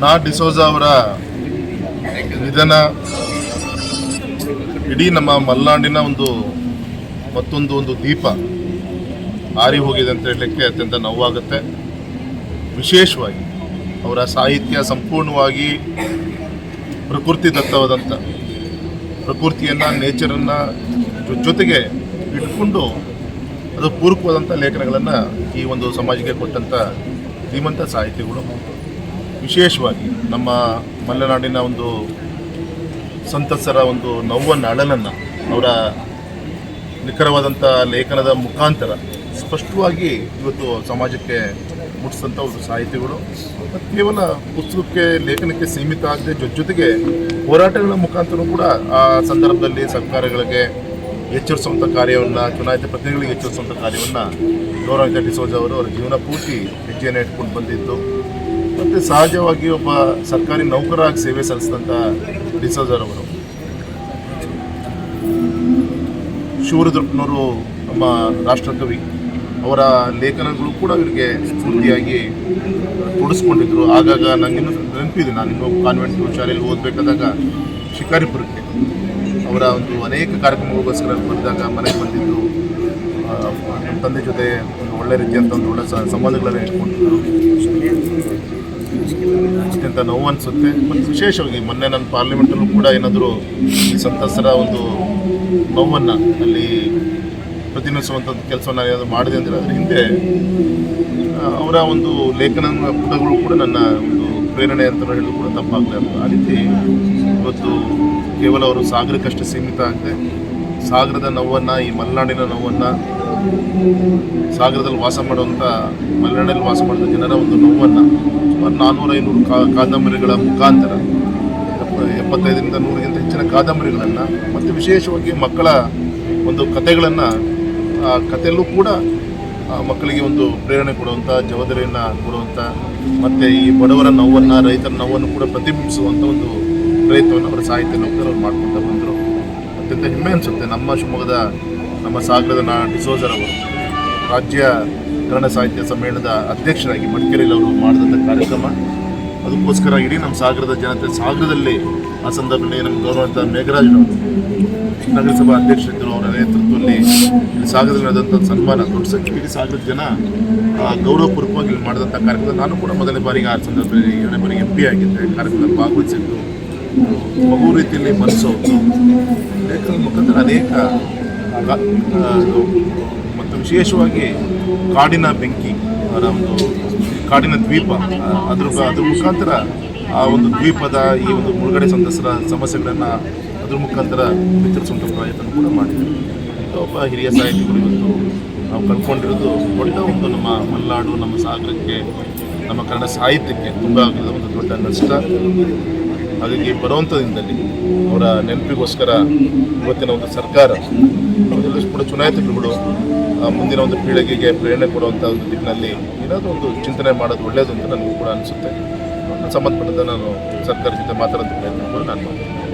ನಾ ಡಿಸೋಜ ಅವರ ನಿಧನ ಇಡೀ ನಮ್ಮ ಮಲೆನಾಡಿನ ಮತ್ತೊಂದು ದೀಪ ಆರಿ ಹೋಗಿದೆ ಅಂತ ಹೇಳಲಿಕ್ಕೆ ಅತ್ಯಂತ ನೋವಾಗುತ್ತೆ. ವಿಶೇಷವಾಗಿ ಅವರ ಸಾಹಿತ್ಯ ಸಂಪೂರ್ಣವಾಗಿ ಪ್ರಕೃತಿ ದತ್ತವಾದಂಥ ಪ್ರಕೃತಿಯನ್ನು ನೇಚರನ್ನು ಜೊತೆಗೆ ಇಟ್ಕೊಂಡು ಅದು ಪೂರಕವಾದಂಥ ಲೇಖನಗಳನ್ನು ಈ ಒಂದು ಸಮಾಜಕ್ಕೆ ಕೊಟ್ಟಂಥ ಧೀಮಂತ ಸಾಹಿತಿಗಳು. ವಿಶೇಷವಾಗಿ ನಮ್ಮ ಮಲೆನಾಡಿನ ಸಂತಸರ ನೋವನ್ನು ಅಳಲನ್ನು ಅವರ ನಿಖರವಾದಂಥ ಲೇಖನದ ಮುಖಾಂತರ ಸ್ಪಷ್ಟವಾಗಿ ಇವತ್ತು ಸಮಾಜಕ್ಕೆ ಮುಟ್ಟಿಸಿದಂಥ ಸಾಹಿತಿಗಳು. ಕೇವಲ ಪುಸ್ತಕಕ್ಕೆ ಲೇಖನಕ್ಕೆ ಸೀಮಿತ ಆಗದೆ ಜೊತೆಗೆ ಹೋರಾಟಗಳ ಮುಖಾಂತರ ಕೂಡ ಆ ಸಂದರ್ಭದಲ್ಲಿ ಸರ್ಕಾರಗಳಿಗೆ ಎಚ್ಚರಿಸುವಂಥ ಕಾರ್ಯವನ್ನು, ಚುನಾಯಿತ ಪ್ರತಿನಿಧಿಗಳಿಗೆ ಎಚ್ಚರಿಸುವಂಥ ಕಾರ್ಯವನ್ನು ಗೌರವಾನ್ವಿತ ಡಿಸೋಜ ಅವರು ಅವರ ಜೀವನ ಪೂರ್ತಿ ಹೆಜ್ಜೆಯನ್ನು ಇಟ್ಕೊಂಡು ಬಂದಿದ್ದು. ಮತ್ತು ಸಹಜವಾಗಿ ಒಬ್ಬ ಸರ್ಕಾರಿ ನೌಕರಾಗಿ ಸೇವೆ ಸಲ್ಲಿಸಿದಂಥ ಡಿಸೋಜರವರು ಶಿವರುದ್ರಪ್ಪನವರು ನಮ್ಮ ರಾಷ್ಟ್ರಕವಿ, ಅವರ ಲೇಖನಗಳು ಕೂಡ ಇವರಿಗೆ ಸ್ಫೂರ್ತಿಯಾಗಿ ತೊಡಸ್ಕೊಂಡಿದ್ರು. ಆಗಾಗ ನನಗಿನ್ನೂ ನೆನಪಿದೆ, ನಾನಿನ್ನೂ ಕಾನ್ವೆಂಟ್ ಶಾಲೆಯಲ್ಲಿ ಓದಬೇಕಾದಾಗ ಶಿಕಾರಿಪುರಕ್ಕೆ ಅವರ ಅನೇಕ ಕಾರ್ಯಕ್ರಮಗಳಿಗೋಸ್ಕರ ಬಂದಾಗ ಮನೆಗೆ ಬಂದಿದ್ದರು. ತಂದೆ ಜೊತೆ ಒಳ್ಳೆ ರೀತಿಯಂಥ ಒಳ್ಳೆ ಸಂಬಂಧಗಳನ್ನು ಇಟ್ಕೊಂಡಿದ್ರು. ಅತ್ಯಂತ ನೋವು ಅನಿಸುತ್ತೆ. ಮತ್ತು ವಿಶೇಷವಾಗಿ ಮೊನ್ನೆ ನನ್ನ ಪಾರ್ಲಿಮೆಂಟಲ್ಲೂ ಕೂಡ ಏನಾದರೂ ಈ ಸಂತಸರ ನೋವನ್ನು ಅಲ್ಲಿ ಪ್ರತಿನಿಧಿಸುವಂಥದ್ದು ಕೆಲಸವನ್ನು ಏನಾದರೂ ಮಾಡಿದೆ ಅಂದರೆ ಅದರ ಹಿಂದೆ ಅವರ ಲೇಖನ ಪುಟಗಳು ಕೂಡ ನನ್ನ ಪ್ರೇರಣೆ ಅಂತ ಹೇಳೋದು ಕೂಡ ತಪ್ಪಾಗಲಾರದು. ಆ ರೀತಿ ಇವತ್ತು ಕೇವಲ ಅವರು ಸಾಗರಕ್ಕಷ್ಟೇ ಸೀಮಿತ ಆಗದೆ ಸಾಗರದ ನೋವನ್ನು, ಈ ಮಲೆನಾಡಿನ ನೋವನ್ನು, ಸಾಗರದಲ್ಲಿ ವಾಸ ಮಾಡುವಂಥ ಮಲೆನಾಡಲ್ಲಿ ವಾಸ ಮಾಡಿದ ಜನರ ನೋವನ್ನು ಸುಮಾರು 400-500 ಕಾದಂಬರಿಗಳ ಮುಖಾಂತರ 75ರಿಂದ 100ಗಿಂತ ಹೆಚ್ಚಿನ ಕಾದಂಬರಿಗಳನ್ನು ಮತ್ತು ವಿಶೇಷವಾಗಿ ಮಕ್ಕಳ ಕಥೆಗಳನ್ನು, ಆ ಕಥೆಯಲ್ಲೂ ಕೂಡ ಮಕ್ಕಳಿಗೆ ಪ್ರೇರಣೆ ಕೊಡುವಂಥ, ಜವಾಬ್ದಾರಿಯನ್ನು ಕೊಡುವಂಥ ಮತ್ತು ಈ ಬಡವರ ನೋವನ್ನು, ರೈತರ ನೋವನ್ನು ಕೂಡ ಪ್ರತಿಬಿಂಬಿಸುವಂಥ ಪ್ರಯತ್ನವನ್ನು ಅವರ ಸಾಹಿತ್ಯ ನೌಕರರು ಮಾಡ್ಕೊಳ್ತಾ ಬಂದರು. ಅತ್ಯಂತ ಹೆಮ್ಮೆ ಅನಿಸುತ್ತೆ. ನಮ್ಮ ಶಿವಮೊಗ್ಗದ ನಮ್ಮ ಸಾಗರದ ಡಿಸೋಜರವರು ರಾಜ್ಯ ಕನ್ನಡ ಸಾಹಿತ್ಯ ಸಮ್ಮೇಳನದ ಅಧ್ಯಕ್ಷರಾಗಿ ಮಡಿಕೇರಿಯಲ್ಲಿ ಅವರು ಮಾಡಿದಂಥ ಕಾರ್ಯಕ್ರಮ, ಅದಕ್ಕೋಸ್ಕರ ಇಡೀ ನಮ್ಮ ಸಾಗರದ ಜನತೆ, ಸಾಗರದಲ್ಲಿ ಆ ಸಂದರ್ಭದಲ್ಲಿ ನಮ್ಮ ಗೌರವಂತ ಮೇಘರಾಜನವರು ನಗರಸಭಾ ಅಧ್ಯಕ್ಷರಿದ್ದರು, ಅವರ ನೇತೃತ್ವದಲ್ಲಿ ಇಲ್ಲಿ ಸಾಗರದಲ್ಲಿ ನಡೆದಂಥ ಸನ್ಮಾನ ದೊಡ್ಡ ಸಂಖ್ಯೆ ಇಡೀ ಸಾಗರದ ಜನ ಗೌರವಪೂರ್ವಕವಾಗಿ ಇಲ್ಲಿ ಮಾಡಿದಂಥ ಕಾರ್ಯಕ್ರಮ. ನಾನು ಕೂಡ ಮೊದಲನೇ ಬಾರಿಗೆ ಆ ಸಂದರ್ಭದಲ್ಲಿ 2ನೇ ಬಾರಿಗೆ MP ಆಗಿದ್ದೆ. ಕಾರ್ಯಕ್ರಮದಲ್ಲಿ ಭಾಗವಹಿಸಿದ್ದು ಮಗು ರೀತಿಯಲ್ಲಿ ಮನಸ್ಸೋದು ಲೇಖನದ ಮುಖಾಂತರ ಅನೇಕ ಮತ್ತು ವಿಶೇಷವಾಗಿ ಕಾಡಿನ ಬೆಂಕಿ, ಅವರ ಕಾಡಿನ ದ್ವೀಪ, ಅದ್ರ ಮುಖಾಂತರ ಆ ದ್ವೀಪದ ಈ ಮುಳುಗಡೆ ಸಂತ್ರಸ್ತರ ಸಮಸ್ಯೆಗಳನ್ನು ಅದ್ರ ಮುಖಾಂತರ ವಿತರಿಸುವಂಥ ಪ್ರಯತ್ನ ಕೂಡ ಮಾಡಿದ್ರು. ಒಬ್ಬ ಹಿರಿಯ ಸಾಹಿತಿಗಳು ಇವತ್ತು ನಾವು ಕಳ್ಕೊಂಡಿರೋದು ದೊಡ್ಡ ನಮ್ಮ ಮಲೆನಾಡು, ನಮ್ಮ ಸಾಗರಕ್ಕೆ, ನಮ್ಮ ಕನ್ನಡ ಸಾಹಿತ್ಯಕ್ಕೆ ತುಂಬ ಆಗಿರೋದು ದೊಡ್ಡ ನಷ್ಟ. ಹಾಗಾಗಿ ಬರುವಂಥ ದಿನದಲ್ಲಿ ಅವರ ನೆನಪಿಗೋಸ್ಕರ ಇವತ್ತಿನ ಸರ್ಕಾರ ಅವರೆಲ್ಲರೂ ಕೂಡ ಚುನಾಯಿತರುಗಳು ಮುಂದಿನ ಪೀಳಿಗೆಗೆ ಪ್ರೇರಣೆ ಕೊಡುವಂಥ ದಿಕ್ಕಿನಲ್ಲಿ ಏನಾದರೂ ಚಿಂತನೆ ಮಾಡೋದು ಒಳ್ಳೆಯದು ಅಂತ ನನಗೂ ಕೂಡ ಅನಿಸುತ್ತೆ. ಸಂಬಂಧಪಟ್ಟಂತೆ ನಾನು ಸರ್ಕಾರದ ಜೊತೆ ಮಾತಾಡೋದಕ್ಕೆ ಪ್ರಯತ್ನ ಕೂಡ ನಾನು ಮಾಡ್ತೀನಿ.